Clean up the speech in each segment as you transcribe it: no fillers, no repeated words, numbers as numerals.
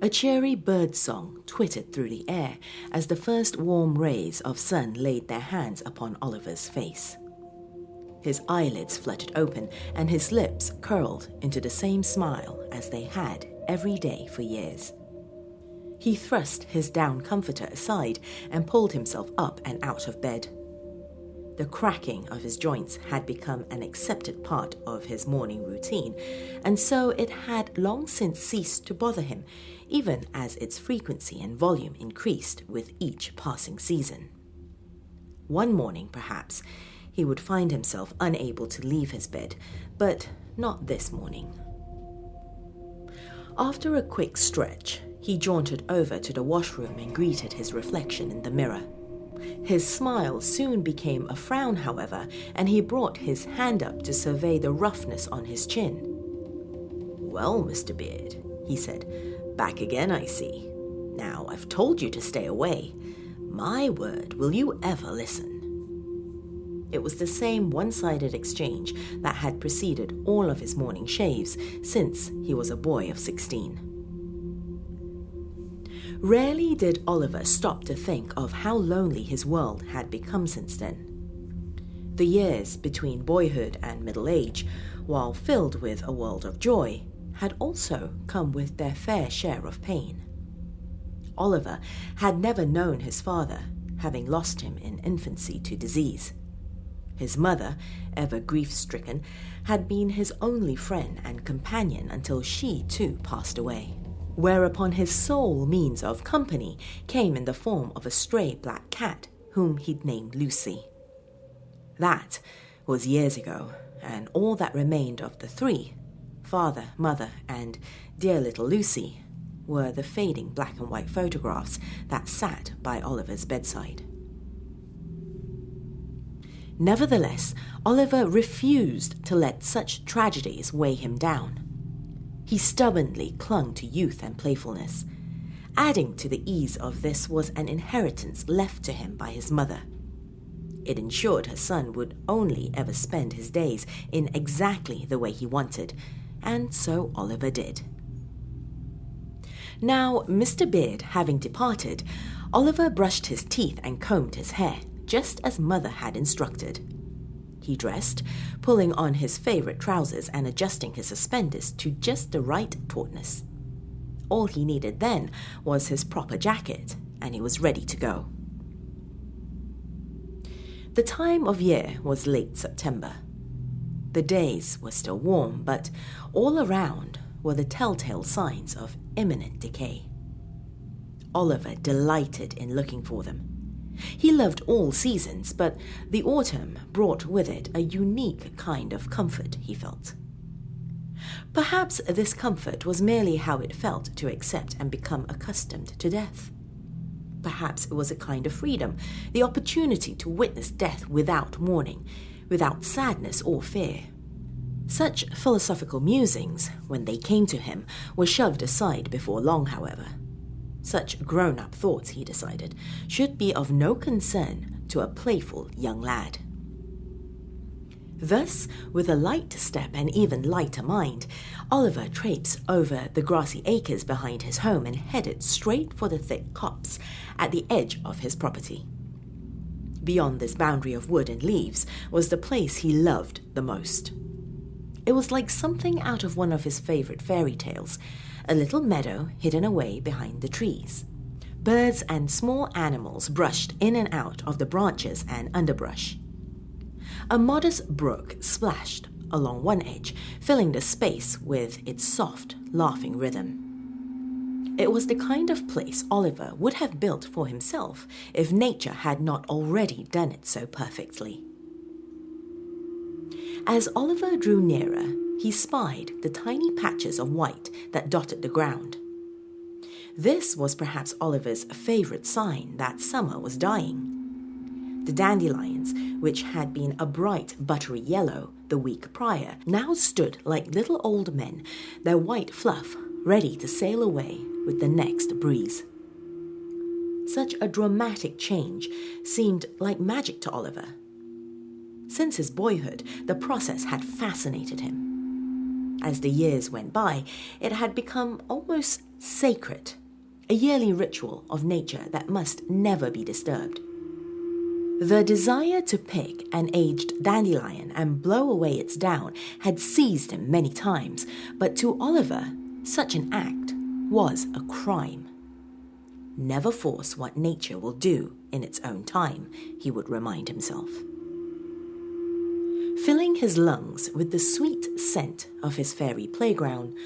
A cheery bird song twittered through the air as the first warm rays of sun laid their hands upon Oliver's face. His eyelids fluttered open and his lips curled into the same smile as they had every day for years. He thrust his down comforter aside and pulled himself up and out of bed. The cracking of his joints had become an accepted part of his morning routine, and so it had long since ceased to bother him, even as its frequency and volume increased with each passing season. One morning, perhaps, he would find himself unable to leave his bed, but not this morning. After a quick stretch, he jauntered over to the washroom and greeted his reflection in the mirror. His smile soon became a frown, however, and he brought his hand up to survey the roughness on his chin. "Well, Mr. Beard," he said, "back again, I see. Now, I've told you to stay away. My word, will you ever listen?" It was the same one-sided exchange that had preceded all of his morning shaves since he was a boy of 16. Rarely did Oliver stop to think of how lonely his world had become since then. The years between boyhood and middle age, while filled with a world of joy, had also come with their fair share of pain. Oliver had never known his father, having lost him in infancy to disease. His mother, ever grief-stricken, had been his only friend and companion until she too passed away. Whereupon his sole means of company came in the form of a stray black cat whom he'd named Lucy. That was years ago, and all that remained of the three, father, mother, and dear little Lucy, were the fading black and white photographs that sat by Oliver's bedside. Nevertheless, Oliver refused to let such tragedies weigh him down. He stubbornly clung to youth and playfulness. Adding to the ease of this was an inheritance left to him by his mother. It ensured her son would only ever spend his days in exactly the way he wanted, and so Oliver did. Now, Mr. Beard having departed, Oliver brushed his teeth and combed his hair, just as Mother had instructed. He dressed, pulling on his favorite trousers and adjusting his suspenders to just the right tautness. All he needed then was his proper jacket, and he was ready to go. The time of year was late September. The days were still warm, but all around were the telltale signs of imminent decay. Oliver delighted in looking for them. He loved all seasons, but the autumn brought with it a unique kind of comfort, he felt. Perhaps this comfort was merely how it felt to accept and become accustomed to death. Perhaps it was a kind of freedom, the opportunity to witness death without mourning, without sadness or fear. Such philosophical musings, when they came to him, were shoved aside before long, however. Such grown-up thoughts, he decided, should be of no concern to a playful young lad. Thus, with a light step and even lighter mind, Oliver traipsed over the grassy acres behind his home and headed straight for the thick copse at the edge of his property. Beyond this boundary of wood and leaves was the place he loved the most. It was like something out of one of his favorite fairy tales, a little meadow hidden away behind the trees. Birds and small animals brushed in and out of the branches and underbrush. A modest brook splashed along one edge, filling the space with its soft, laughing rhythm. It was the kind of place Oliver would have built for himself if nature had not already done it so perfectly. As Oliver drew nearer, he spied the tiny patches of white that dotted the ground. This was perhaps Oliver's favorite sign that summer was dying. The dandelions, which had been a bright buttery yellow the week prior, now stood like little old men, their white fluff ready to sail away with the next breeze. Such a dramatic change seemed like magic to Oliver. Since his boyhood, the process had fascinated him. As the years went by, it had become almost sacred, a yearly ritual of nature that must never be disturbed. The desire to pick an aged dandelion and blow away its down had seized him many times, but to Oliver, such an act was a crime. Never force what nature will do in its own time, he would remind himself. Filling his lungs with the sweet scent of his fairy playground,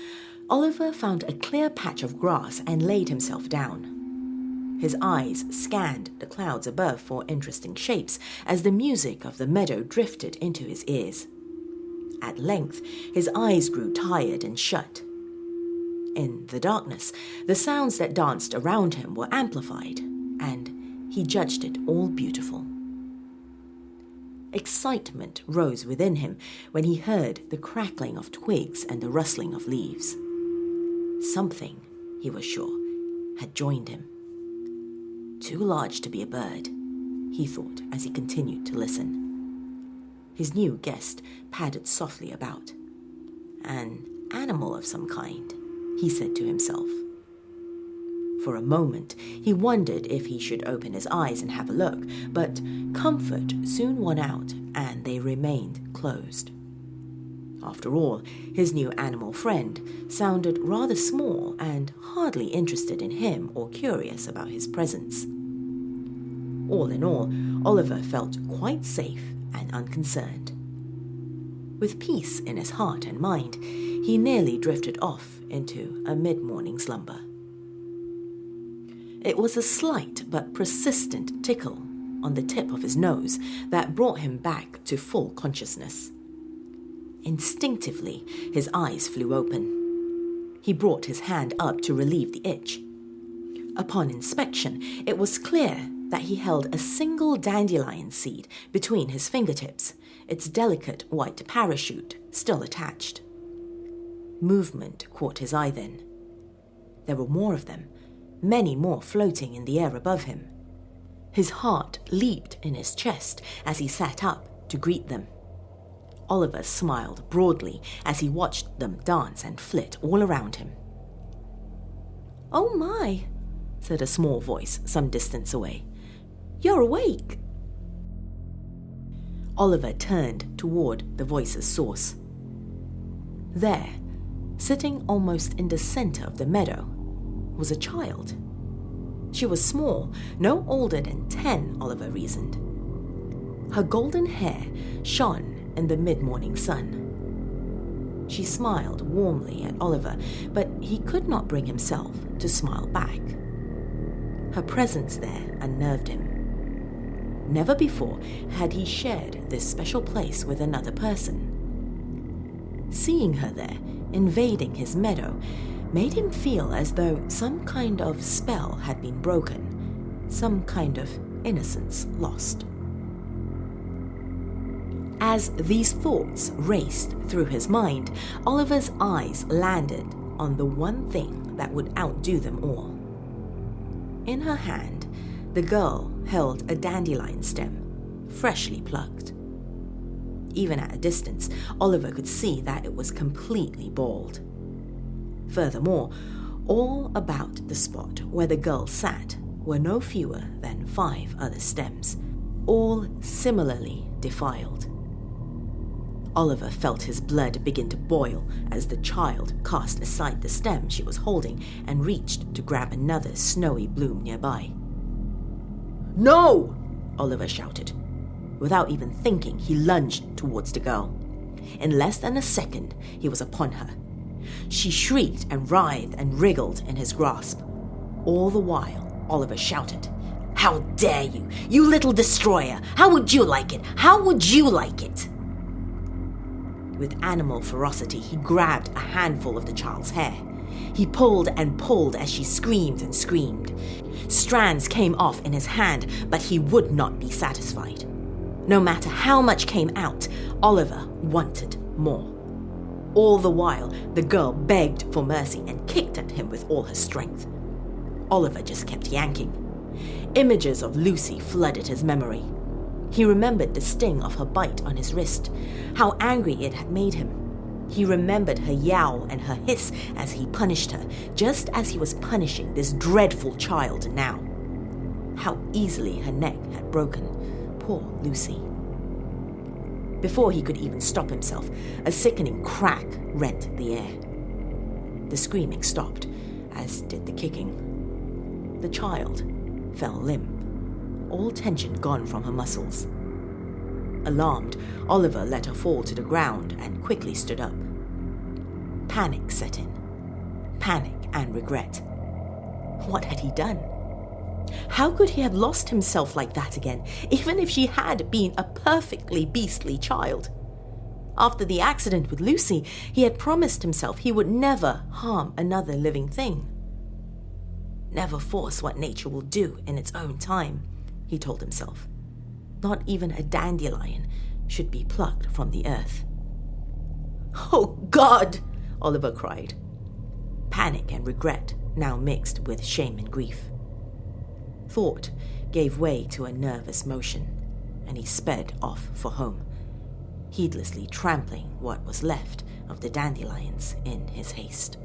Oliver found a clear patch of grass and laid himself down. His eyes scanned the clouds above for interesting shapes as the music of the meadow drifted into his ears. At length, his eyes grew tired and shut. In the darkness, the sounds that danced around him were amplified, and he judged it all beautiful. Excitement rose within him when he heard the crackling of twigs and the rustling of leaves. Something, he was sure, had joined him. Too large to be a bird, he thought as he continued to listen. His new guest padded softly about. An animal of some kind, he said to himself. For a moment, he wondered if he should open his eyes and have a look, but comfort soon won out and they remained closed. After all, his new animal friend sounded rather small and hardly interested in him or curious about his presence. All in all, Oliver felt quite safe and unconcerned. With peace in his heart and mind, he nearly drifted off into a mid-morning slumber. It was a slight but persistent tickle on the tip of his nose that brought him back to full consciousness. Instinctively, his eyes flew open. He brought his hand up to relieve the itch. Upon inspection, it was clear that he held a single dandelion seed between his fingertips, its delicate white parachute still attached. Movement caught his eye then. There were more of them, many more floating in the air above him. His heart leaped in his chest as he sat up to greet them. Oliver smiled broadly as he watched them dance and flit all around him. "Oh my," said a small voice some distance away. "You're awake." Oliver turned toward the voice's source. There, sitting almost in the center of the meadow, was a child. She was small, no older than 10, Oliver reasoned. Her golden hair shone in the mid-morning sun. She smiled warmly at Oliver, but he could not bring himself to smile back. Her presence there unnerved him. Never before had he shared this special place with another person. Seeing her there, invading his meadow, made him feel as though some kind of spell had been broken, some kind of innocence lost. As these thoughts raced through his mind, Oliver's eyes landed on the one thing that would outdo them all. In her hand, the girl held a dandelion stem, freshly plucked. Even at a distance, Oliver could see that it was completely bald. Furthermore, all about the spot where the girl sat were no fewer than 5 other stems, all similarly defiled. Oliver felt his blood begin to boil as the child cast aside the stem she was holding and reached to grab another snowy bloom nearby. "No!" Oliver shouted. Without even thinking, he lunged towards the girl. In less than a second, he was upon her. She shrieked and writhed and wriggled in his grasp. All the while, Oliver shouted, "How dare you! You little destroyer! How would you like it? How would you like it?" With animal ferocity, he grabbed a handful of the child's hair. He pulled and pulled as she screamed and screamed. Strands came off in his hand, but he would not be satisfied. No matter how much came out, Oliver wanted more. All the while, the girl begged for mercy and kicked at him with all her strength. Oliver just kept yanking. Images of Lucy flooded his memory. He remembered the sting of her bite on his wrist, how angry it had made him. He remembered her yowl and her hiss as he punished her, just as he was punishing this dreadful child now. How easily her neck had broken. Poor Lucy. Before he could even stop himself, a sickening crack rent the air. The screaming stopped, as did the kicking. The child fell limp, all tension gone from her muscles. Alarmed, Oliver let her fall to the ground and quickly stood up. Panic set in. Panic and regret. What had he done? How could he have lost himself like that again, even if she had been a perfectly beastly child? After the accident with Lucy, he had promised himself he would never harm another living thing. Never force what nature will do in its own time, he told himself. Not even a dandelion should be plucked from the earth. "Oh, God!" Oliver cried. Panic and regret now mixed with shame and grief. Thought gave way to a nervous motion, and he sped off for home, heedlessly trampling what was left of the dandelions in his haste.